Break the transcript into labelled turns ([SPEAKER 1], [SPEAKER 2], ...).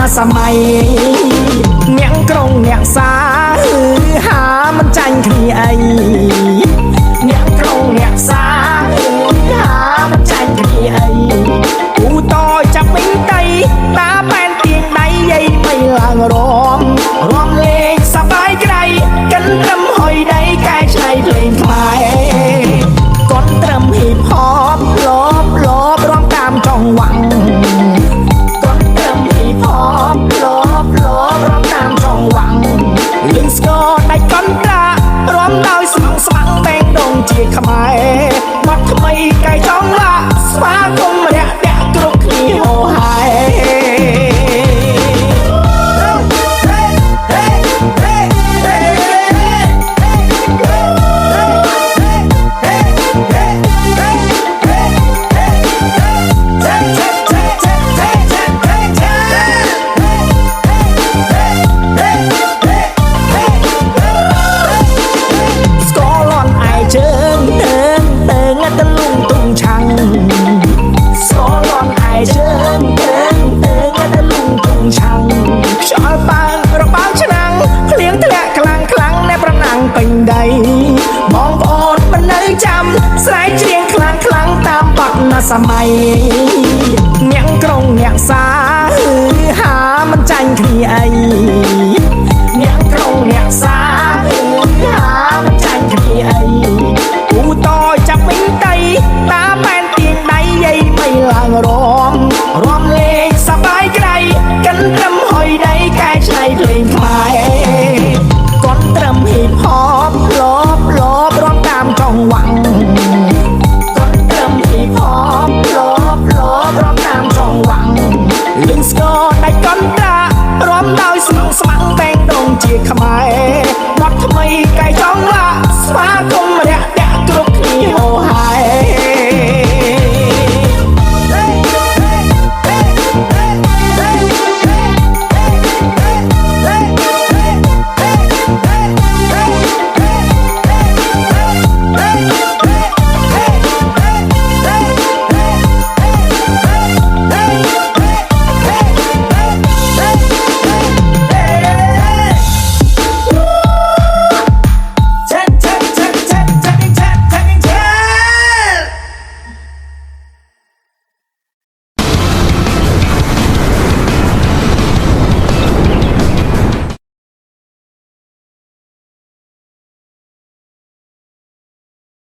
[SPEAKER 1] ណាសម័យអ្នកក្រុងអ្នកសាហាមិនចាញ់គ្នាអីអ្នកក្រុងអ្នកសាហាមិនចាញ់គ្នាអីពូតចាប់វិញដៃតាប៉ែនទៀងដៃយាយមិនឡើងរំលេងសប្បាយក្រៃកិនត្រឹមហុយដៃកែឆ្នៃភ្លេងខ្មែរកូនត្រឹមហ៊ីបហបលបរំតាមចង្វាក់កូនត្រឹមហ៊ីបហបលបរំតាមចង្វាក់លឹងស្គរដៃកូនប្រារំដោយស្មងបែងដងជាខ្មែរបាត់ថ្មីកែចង់ឡាស្វាគមន៍រាក់តាក់គ្រប់គ្នាហោហាយពេញដីបងប្អូនមិននៅចាំស្រែកច្រៀងខ្លាំងតាមបាត់ណាសម័យ